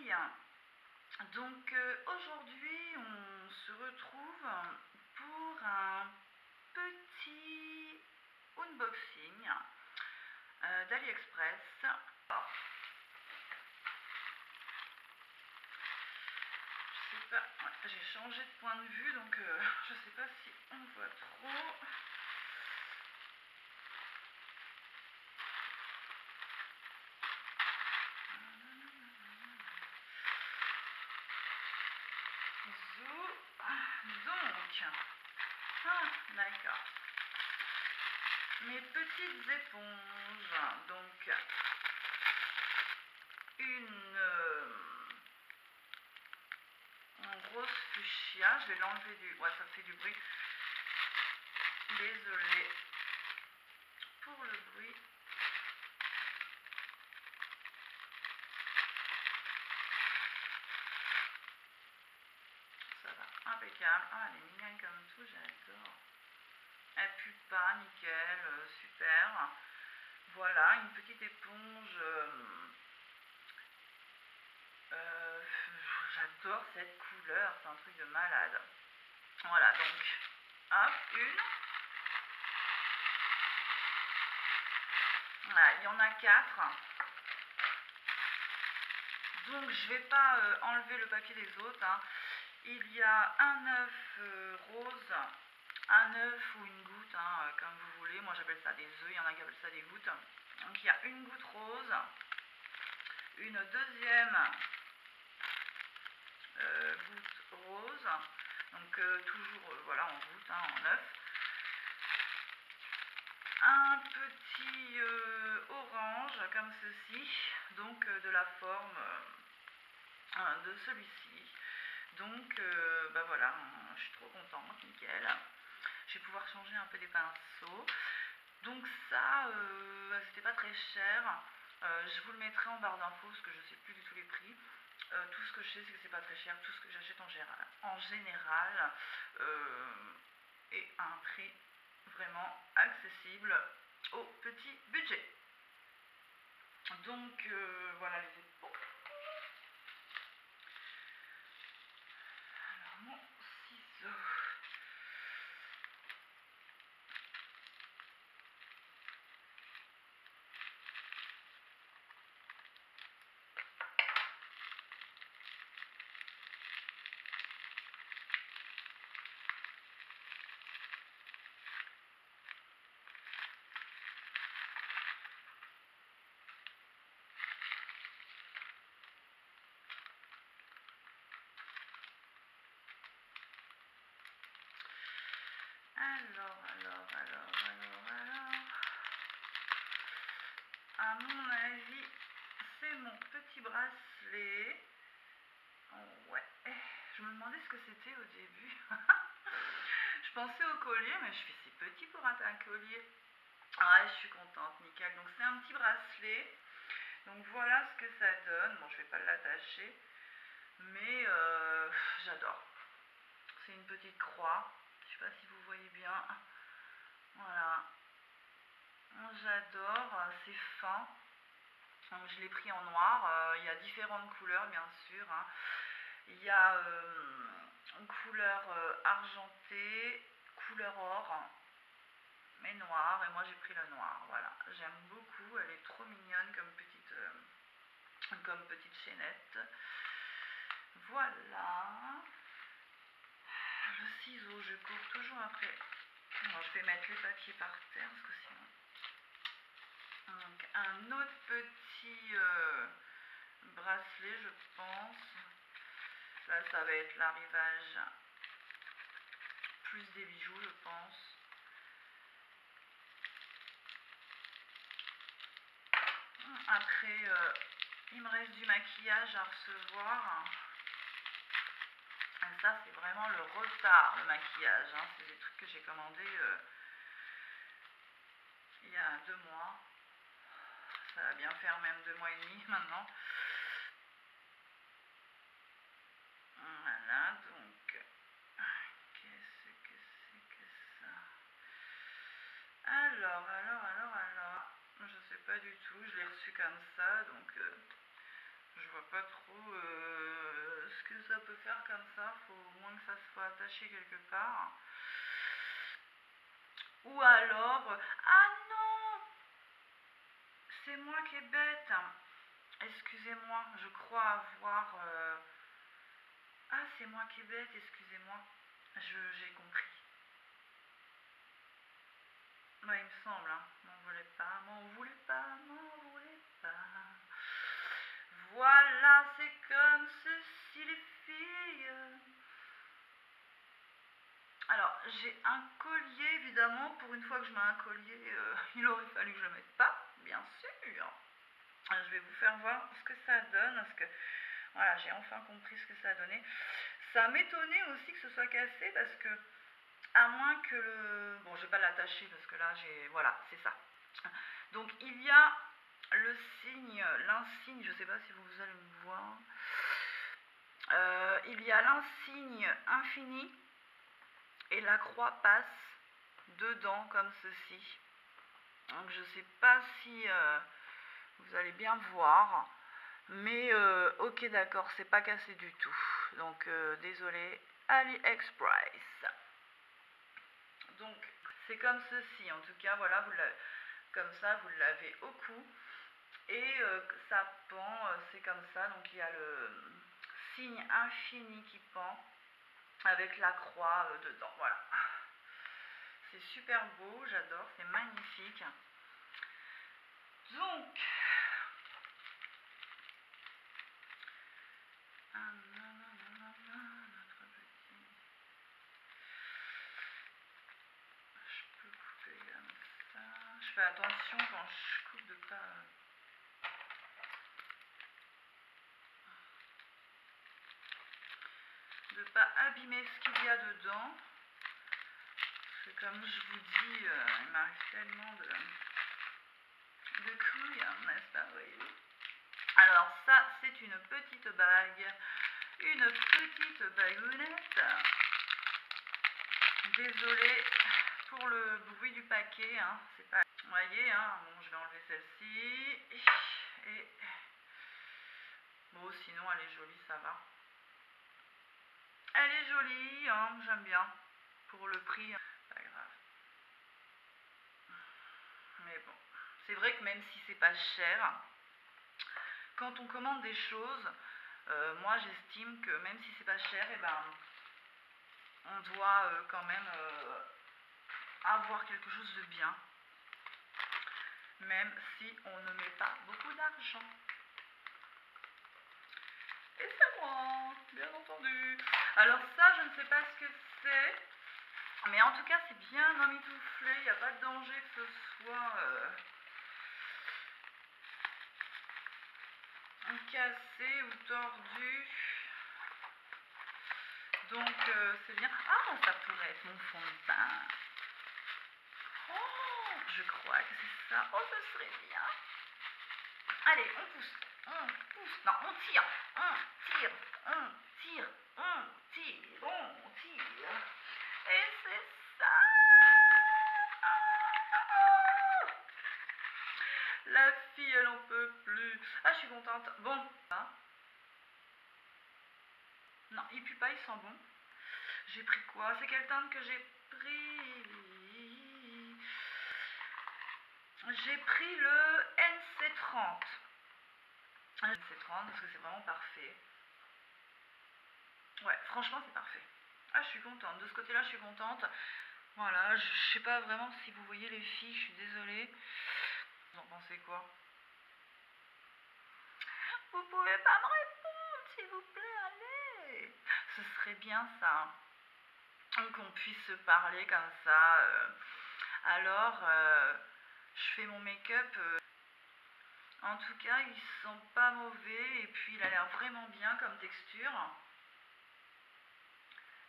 filles. Donc aujourd'hui on se retrouve pour un petit unboxing d'AliExpress. Je sais pas, j'ai changé de point de vue donc je sais pas si on voit trop. Donc, d'accord. Mes petites éponges, donc une rose fuchsia, je vais l'enlever du... Ouais, ça fait du bruit. Désolée pour le bruit. Ça va, impeccable. Ah, elle est mignonne comme tout, j'adore. Elle pue pas, nickel, super. Voilà, une petite éponge. J'adore cette couleur, c'est un truc de malade. Voilà, donc, hop, une. Voilà, il y en a 4. Donc, je vais pas enlever le papier des autres. Il y a un œuf rose, un œuf ou une goutte, comme vous voulez. Moi, j'appelle ça des œufs, il y en a qui appellent ça des gouttes. Donc, il y a une goutte rose, une deuxième goutte rose, donc toujours voilà en goutte, en œuf, un petit orange comme ceci, donc de la forme de celui-ci. Donc bah voilà, je suis trop contente, nickel. Je vais pouvoir changer un peu des pinceaux. Donc ça, c'était pas très cher. Je vous le mettrai en barre d'infos parce que je sais plus du tout les prix. Tout ce que je sais, c'est que c'est pas très cher. Tout ce que j'achète en général est à un prix vraiment accessible au petit budget. Donc voilà les épaules. Alors mon ciseau. Alors, à mon avis, c'est mon petit bracelet. Oh, ouais, je me demandais ce que c'était au début. Je pensais au collier, mais je fais c'est petit pour un collier. Ah, je suis contente, nickel. Donc c'est un petit bracelet. Donc voilà ce que ça donne. Bon, je vais pas l'attacher, mais j'adore. C'est une petite croix. Je sais pas si vous voyez bien. Voilà. J'adore, c'est fin. Donc, je l'ai pris en noir. Il y a différentes couleurs, bien sûr. Il y a une couleur argentée, couleur or, mais noir. Et moi, j'ai pris le noir. Voilà. J'aime beaucoup. Elle est trop mignonne comme petite chaînette. Voilà. Le ciseau, je cours toujours après. Alors, je vais mettre les papiers par terre parce que sinon... Donc, un autre petit bracelet, je pense. Là, ça va être l'arrivage plus des bijoux, je pense. Après, il me reste du maquillage à recevoir. Et ça, c'est vraiment le retard, le maquillage. C'est des trucs que j'ai commandés il y a 2 mois. Ça va bien faire même 2 mois et demi maintenant. Voilà, donc, qu'est-ce que c'est que ça? Alors, je sais pas du tout, je l'ai reçu comme ça, donc Je vois pas trop ce que ça peut faire comme ça. Faut au moins que ça soit attaché quelque part. Ou alors... Ah non! C'est moi qui est bête. Excusez-moi, je crois avoir... Ah, c'est moi qui est bête, excusez-moi. J'ai compris. Ouais, il me semble, hein. M'en voulez pas, m'en voulez pas, m'en voulez pas. Voilà, c'est comme ceci les filles. Alors, j'ai un collier, évidemment. Pour une fois que je mets un collier, il aurait fallu que je le mette pas, bien sûr. Je vais vous faire voir ce que ça donne, parce que voilà, j'ai enfin compris ce que ça a donné. Ça m'étonnait aussi que ce soit cassé, parce que à moins que le... Bon, je vais pas l'attacher parce que là, j'ai... Voilà, c'est ça. Donc, il y a le signe, l'insigne, je sais pas si vous allez me voir. Il y a l'insigne infini et la croix passe dedans comme ceci. Donc, je sais pas si vous allez bien voir. Mais ok, d'accord, c'est pas cassé du tout. Donc, désolé, AliExpress. Donc, c'est comme ceci, en tout cas, voilà, comme ça, vous l'avez au cou. Et ça pend, c'est comme ça, donc il y a le signe infini qui pend, avec la croix dedans, voilà. C'est super beau, j'adore, c'est magnifique. Donc, notre petit... Je peux couper comme ça. Je fais attention quand je coupe de pas abîmer ce qu'il y a dedans. Parce que comme je vous dis, il m'arrive tellement de couilles, n'est-ce pas, voyez-vous. Alors ça, c'est une petite bague. Une petite bagounette. Désolée pour le bruit du paquet, hein, c'est pas... Vous voyez, hein, bon, je vais enlever celle-ci. Et... Bon, sinon, elle est jolie, ça va. Elle est jolie, hein, j'aime bien. Pour le prix, hein, pas grave. Mais bon, c'est vrai que même si c'est pas cher, quand on commande des choses, moi j'estime que même si c'est pas cher, et ben, on doit quand même avoir quelque chose de bien. Même si on ne met pas beaucoup d'argent. Et c'est moi, bien entendu. Alors ça, je ne sais pas ce que c'est. Mais en tout cas, c'est bien emmitouflé. Il n'y a pas de danger que ce soit cassé ou tordu. Donc, c'est bien. Ah, ça pourrait être mon fond de teint. Oh, je crois que c'est ça. Oh, ce serait bien. Allez, on pousse. On pousse. Non, on tire. On tire. On tire. On tire. On tire. Et c'est ça. La fille, elle en peut plus. Ah, je suis contente. Bon. Non, il pue pas, il sent bon. J'ai pris quoi? C'est quelle teinte que j'ai pris? J'ai pris le NC30. NC30 parce que c'est vraiment parfait. Ouais, franchement, c'est parfait. Ah, je suis contente. De ce côté-là, je suis contente. Voilà, je sais pas vraiment si vous voyez les filles, je suis désolée. Vous en pensez quoi? Vous pouvez pas me répondre, s'il vous plaît, allez. Ce serait bien ça. Qu'on puisse se parler comme ça. Alors, je fais mon make-up. En tout cas, ils sont pas mauvais. Et puis, il a l'air vraiment bien comme texture.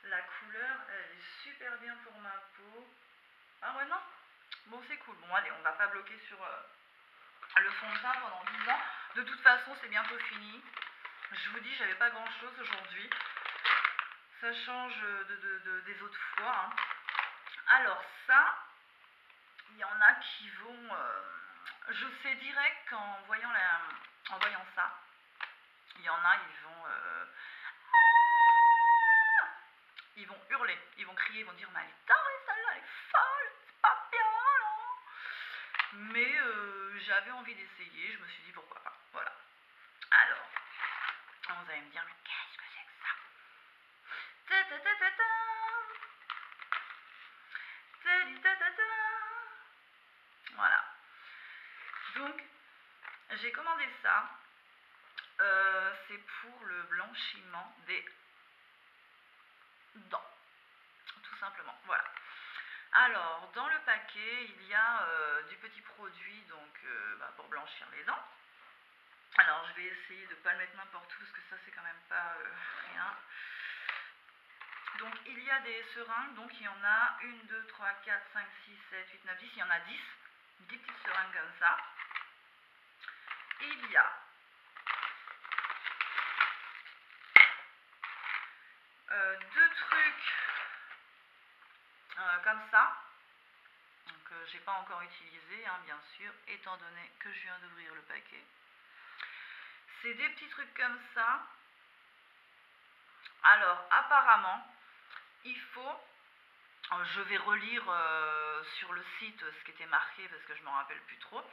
La couleur, elle est super bien pour ma peau. Ah ouais, non? Bon, c'est cool. Bon, allez, on va pas bloquer sur le fond de teint pendant 10 ans. De toute façon, c'est bientôt fini. Je vous dis, j'avais pas grand-chose aujourd'hui. Ça change des autres fois. Hein. Alors ça, il y en a qui vont... je sais direct qu'en voyant ça, j'avais envie d'essayer, je me suis dit pourquoi pas. Voilà. Alors, vous allez me dire, mais qu'est-ce que c'est que ça? Ta ta ta ta ta. Ta ta ta ta. Voilà. Donc, j'ai commandé ça. C'est pour le blanchiment des dents, tout simplement. Voilà. Alors, dans le paquet, il y a du petit produit donc, pour blanchir les dents. Alors, je vais essayer de ne pas le mettre n'importe où, parce que ça, c'est quand même pas rien. Donc, il y a des seringues. Donc, il y en a 1, 2, 3, 4, 5, 6, 7, 8, 9, 10. Il y en a 10. 10 petites seringues comme ça. Il y a deux trucs comme ça. Donc, j'ai pas encore utilisé, hein, bien sûr, étant donné que je viens d'ouvrir le paquet. C'est des petits trucs comme ça. Alors, apparemment, il faut... Je vais relire sur le site ce qui était marqué parce que je ne me rappelle plus trop.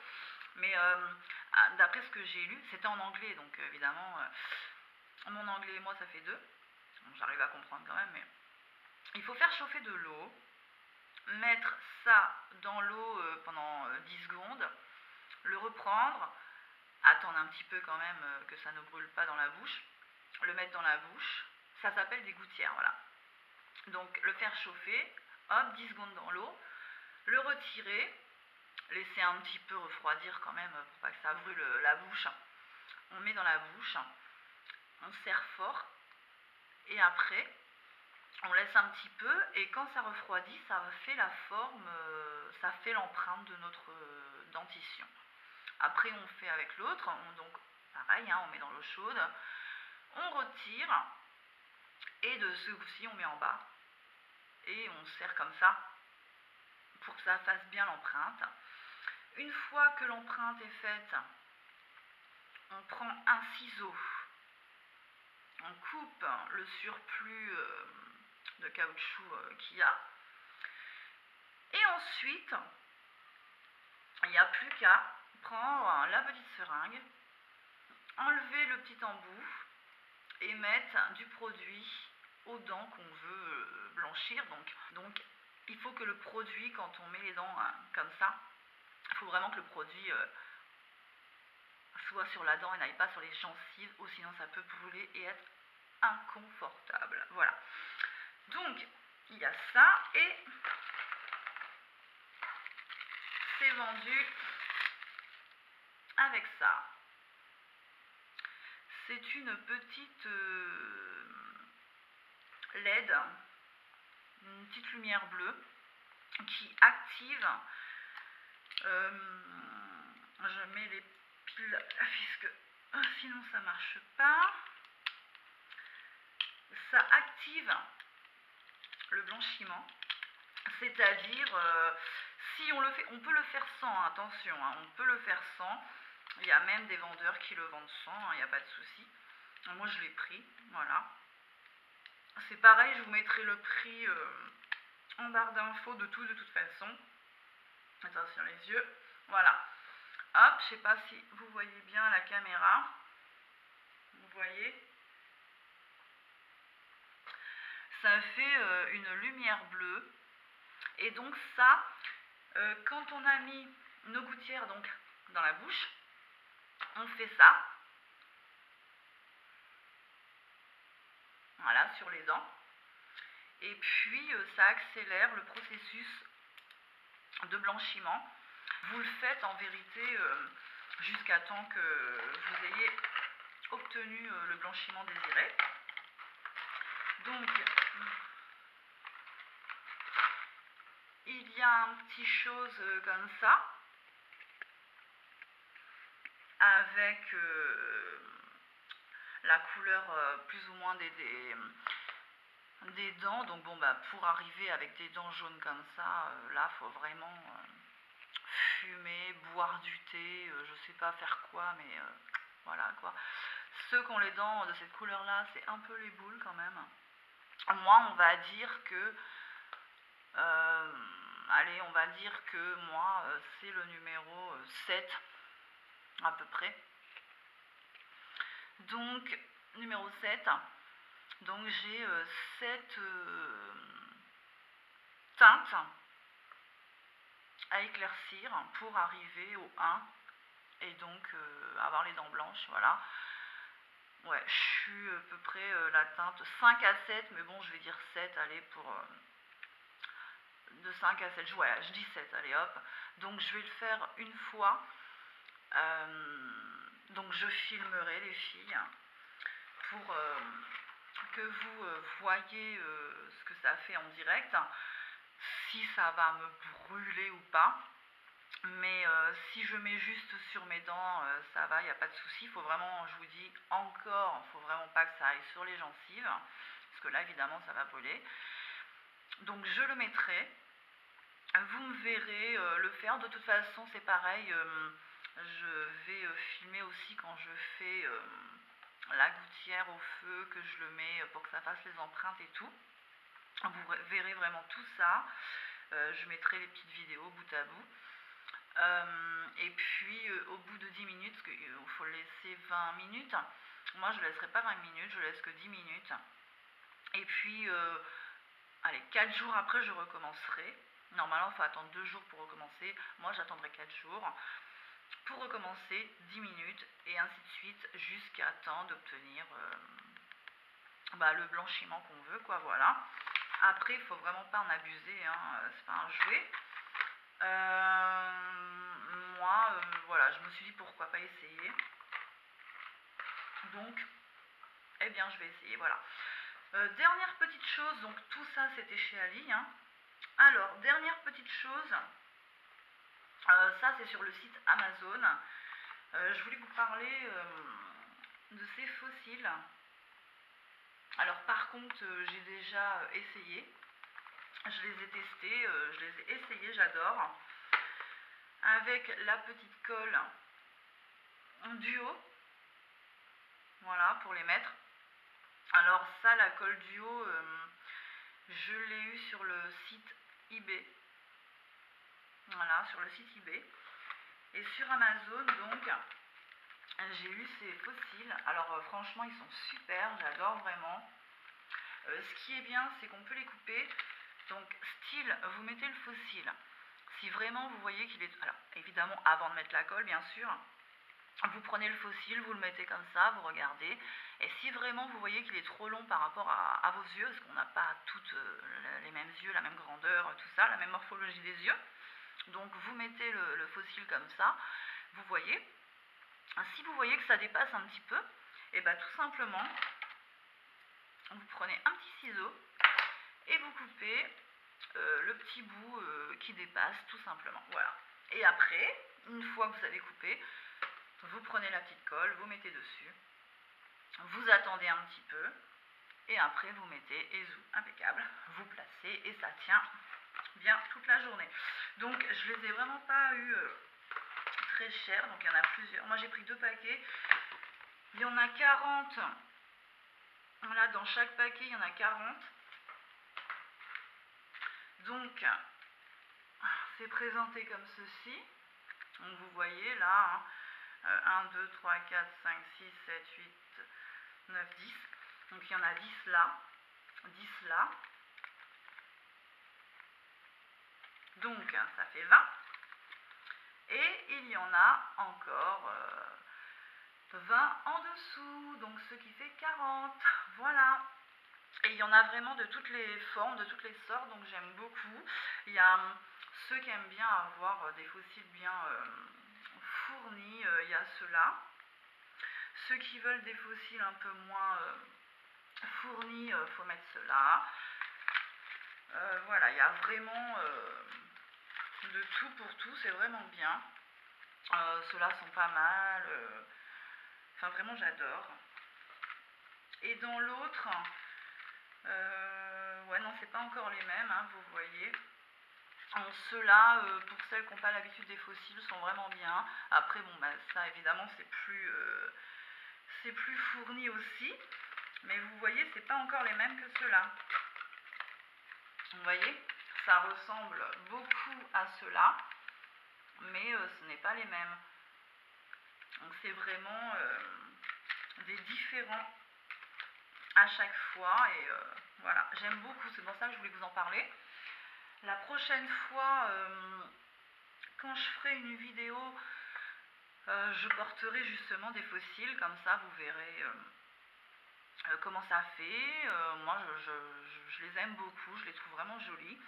Mais d'après ce que j'ai lu, c'était en anglais. Donc, évidemment, mon anglais et moi, ça fait deux. Bon, j'arrive à comprendre quand même. Mais il faut faire chauffer de l'eau. Mettre ça dans l'eau pendant 10 secondes. Le reprendre. Attendre un petit peu quand même que ça ne brûle pas dans la bouche. Le mettre dans la bouche. Ça s'appelle des gouttières, voilà. Donc le faire chauffer, hop, 10 secondes dans l'eau, le retirer, laisser un petit peu refroidir quand même pour pas que ça brûle la bouche. On met dans la bouche, on serre fort et après on laisse un petit peu et quand ça refroidit, ça fait la forme, ça fait l'empreinte de notre dentition. Après on fait avec l'autre, donc pareil, hein, on met dans l'eau chaude, on retire et de ce coup-ci on met en bas. Et on serre comme ça pour que ça fasse bien l'empreinte. Une fois que l'empreinte est faite, on prend un ciseau, on coupe le surplus de caoutchouc qu'il y a. Et ensuite, il n'y a plus qu'à prendre la petite seringue, enlever le petit embout et mettre du produit aux dents qu'on veut blanchir. Donc il faut que le produit, quand on met les dents comme ça, il faut vraiment que le produit soit sur la dent et n'aille pas sur les gencives, ou sinon ça peut brûler et être inconfortable. Voilà. Donc il y a ça et c'est vendu avec ça. C'est une petite LED, une petite lumière bleue qui active. Je mets les piles puisque sinon ça marche pas. Ça active le blanchiment, c'est-à-dire si on le fait, on peut le faire sans, attention, hein, on peut le faire sans. Il y a même des vendeurs qui le vendent sans, il n'y a pas de souci. Moi je l'ai pris, voilà. C'est pareil, je vous mettrai le prix en barre d'infos de toute façon. Attention les yeux, voilà. Hop, je sais pas si vous voyez bien la caméra. Vous voyez? Ça fait une lumière bleue. Et donc ça, quand on a mis nos gouttières donc dans la bouche, on fait ça. Voilà, sur les dents. Et puis ça accélère le processus de blanchiment. Vous le faites en vérité jusqu'à temps que vous ayez obtenu le blanchiment désiré. Donc il y a un petit chose comme ça avec la couleur plus ou moins des dents. Donc bon, pour arriver avec des dents jaunes comme ça, là faut vraiment fumer, boire du thé, je sais pas faire quoi, mais voilà quoi. Ceux qui ont les dents de cette couleur là, c'est un peu les boules quand même. Moi on va dire que allez, on va dire que moi c'est le numéro 7. à peu près. Donc, numéro 7. Donc, j'ai 7 teintes à éclaircir pour arriver au 1 et donc avoir les dents blanches, voilà. Ouais, je suis à peu près la teinte 5 à 7, mais bon, je vais dire 7, allez, pour de 5 à 7, ouais, je dis 7, allez hop. Donc je vais le faire une fois. Donc je filmerai les filles pour que vous voyez ce que ça fait en direct, si ça va me brûler ou pas. Mais si je mets juste sur mes dents, ça va, il n'y a pas de souci. Il faut vraiment, je vous dis encore, il ne faut vraiment pas que ça aille sur les gencives, parce que là évidemment ça va brûler. Donc je le mettrai. Vous me verrez le faire. De toute façon c'est pareil, je vais filmer aussi quand je fais la gouttière au feu, que je le mets pour que ça fasse les empreintes et tout. Vous verrez vraiment tout ça. Je mettrai les petites vidéos bout à bout. Et puis au bout de 10 minutes, parce qu'il faut le laisser 20 minutes, moi je ne laisserai pas 20 minutes, je laisse que 10 minutes. Et puis, allez, 4 jours après je recommencerai. Normalement il faut attendre 2 jours pour recommencer, moi j'attendrai 4 jours pour recommencer 10 minutes et ainsi de suite jusqu'à temps d'obtenir le blanchiment qu'on veut, quoi, voilà. Après il faut vraiment pas en abuser, hein, c'est pas un jouet. Moi, voilà, je me suis dit pourquoi pas essayer. Donc, eh bien, je vais essayer, voilà. Dernière petite chose, donc tout ça c'était chez Ali. Hein. Alors, dernière petite chose, ça c'est sur le site Amazon. Je voulais vous parler de ces fossiles. Alors, par contre, j'ai déjà essayé. Je les ai testés, je les ai essayés, j'adore. Avec la petite colle duo, voilà, pour les mettre. Alors ça, la colle duo, je l'ai eu sur le site eBay, voilà, sur le site eBay. Et sur Amazon, donc, j'ai eu ces fossiles. Alors franchement, ils sont super, j'adore vraiment. Ce qui est bien, c'est qu'on peut les couper. Donc style, vous mettez le fossile. Si vraiment vous voyez qu'il est... Alors évidemment, avant de mettre la colle, bien sûr. Vous prenez le fossile, vous le mettez comme ça, vous regardez. Et si vraiment vous voyez qu'il est trop long par rapport à vos yeux, parce qu'on n'a pas toutes les mêmes yeux, la même grandeur, tout ça, la même morphologie des yeux. Donc vous mettez le fossile comme ça, vous voyez. Si vous voyez que ça dépasse un petit peu, et bien tout simplement, vous prenez un petit ciseau et vous coupez le petit bout qui dépasse, tout simplement. Voilà. Et après, une fois que vous avez coupé, vous prenez la petite colle, vous mettez dessus, vous attendez un petit peu, et après vous mettez, et zou, impeccable, vous placez, et ça tient bien toute la journée. Donc je les ai vraiment pas eu très chers, donc il y en a plusieurs. Moi j'ai pris 2 paquets, il y en a 40, là dans chaque paquet il y en a 40. Donc c'est présenté comme ceci, donc vous voyez là, hein, 1, 2, 3, 4, 5, 6, 7, 8, 9, 10. Donc il y en a 10 là, 10 là. Donc ça fait 20. Et il y en a encore 20 en dessous, donc ce qui fait 40. Voilà. Et il y en a vraiment de toutes les formes, de toutes les sortes, donc j'aime beaucoup. Il y a ceux qui aiment bien avoir des fossiles bien fournis, il y a ceux-là. Ceux qui veulent des fossiles un peu moins fournis, il faut mettre ceux-là. Voilà, il y a vraiment de tout pour tout, c'est vraiment bien. Ceux-là sont pas mal. Enfin, vraiment, j'adore. Et dans l'autre, ouais, non, c'est pas encore les mêmes, hein, vous voyez. Ceux-là, pour celles qui n'ont pas l'habitude des fossiles, sont vraiment bien. Après, bon, bah, ça, évidemment, c'est plus fourni aussi. Mais vous voyez, c'est pas encore les mêmes que ceux-là. Vous voyez, ça ressemble beaucoup à ceux-là, mais ce n'est pas les mêmes. Donc c'est vraiment des différents à chaque fois et voilà, j'aime beaucoup, c'est pour ça que je voulais vous en parler. La prochaine fois, quand je ferai une vidéo, je porterai justement des fossiles, comme ça vous verrez comment ça fait. Moi je les aime beaucoup, je les trouve vraiment jolis.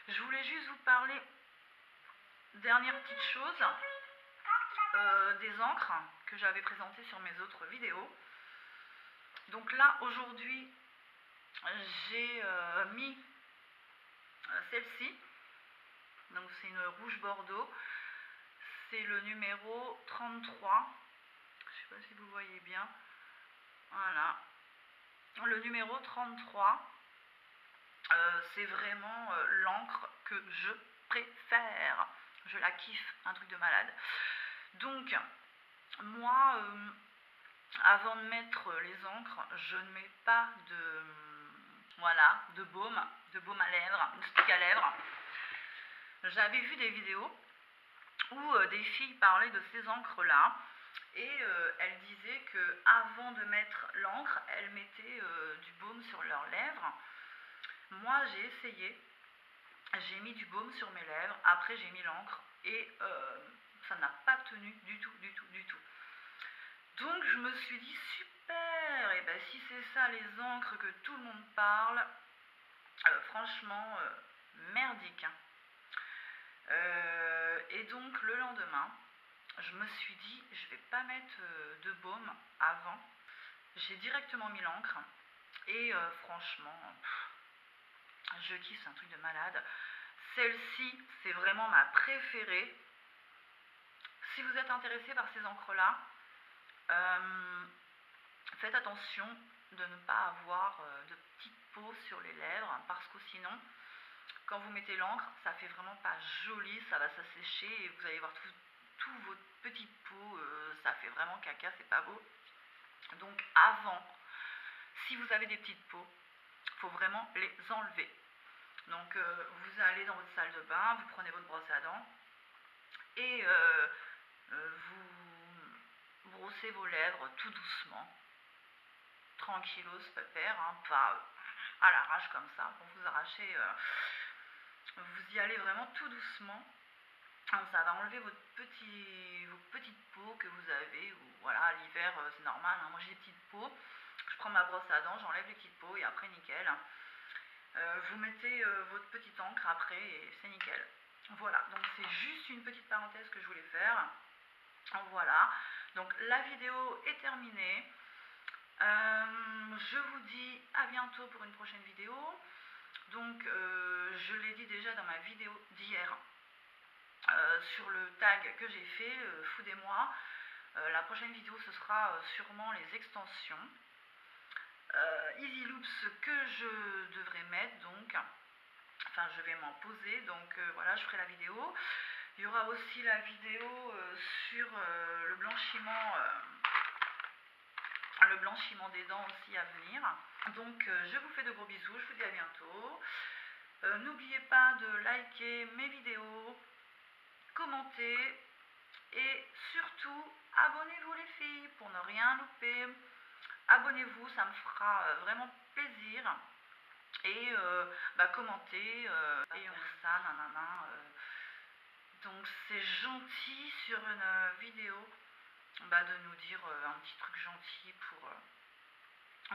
Je voulais juste vous parler, dernière petite chose, des encres que j'avais présentées sur mes autres vidéos. Donc là aujourd'hui j'ai mis celle-ci, donc c'est une rouge bordeaux, c'est le numéro 33, je sais pas si vous voyez bien, voilà, le numéro 33, c'est vraiment l'encre que je préfère, je la kiffe, un truc de malade. Donc moi, avant de mettre les encres, je ne mets pas de, voilà, de baume à lèvres, de stick à lèvres. J'avais vu des vidéos où des filles parlaient de ces encres là et elles disaient que avant de mettre l'encre, elles mettaient du baume sur leurs lèvres. Moi j'ai essayé, j'ai mis du baume sur mes lèvres, après j'ai mis l'encre et ça n'a pas tenu du tout. Donc je me suis dit super, et ben si c'est ça les encres que tout le monde parle, franchement merdique. Et donc le lendemain, je me suis dit je vais pas mettre de baume avant. J'ai directement mis l'encre et franchement je kiffe, c'est un truc de malade. Celle-ci c'est vraiment ma préférée. Si vous êtes intéressé par ces encres là, faites attention de ne pas avoir de petites peaux sur les lèvres parce que sinon quand vous mettez l'encre ça fait vraiment pas joli, ça va s'assécher et vous allez voir tout votre petite peau, ça fait vraiment caca, c'est pas beau. Donc avant, si vous avez des petites peaux, il faut vraiment les enlever. Donc vous allez dans votre salle de bain, vous prenez votre brosse à dents et vous brossez vos lèvres tout doucement, tranquillos, pépère, hein, pas à l'arrache comme ça, pour vous arracher, vous y allez vraiment tout doucement. Ça va enlever vos petites peaux que vous avez, ou voilà, l'hiver c'est normal, hein, moi j'ai des petites peaux, je prends ma brosse à dents, j'enlève les petites peaux et après nickel. Vous mettez votre petite encre après et c'est nickel. Voilà, donc c'est juste une petite parenthèse que je voulais faire. Voilà, donc la vidéo est terminée. Je vous dis à bientôt pour une prochaine vidéo. Donc je l'ai dit déjà dans ma vidéo d'hier sur le tag que j'ai fait, Foudez-moi. La prochaine vidéo ce sera sûrement les extensions. Easy Loops que je devrais mettre, donc enfin je vais m'en poser, donc voilà, je ferai la vidéo. Il y aura aussi la vidéo sur le blanchiment des dents aussi à venir. Donc je vous fais de gros bisous, je vous dis à bientôt. N'oubliez pas de liker mes vidéos, commenter et surtout abonnez-vous les filles pour ne rien louper. Abonnez-vous, ça me fera vraiment plaisir. Et commentez, et ça, nanana. Donc c'est gentil sur une vidéo de nous dire un petit truc gentil pour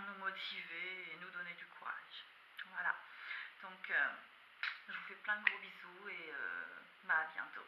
nous motiver et nous donner du courage. Voilà. Donc je vous fais plein de gros bisous et à bientôt.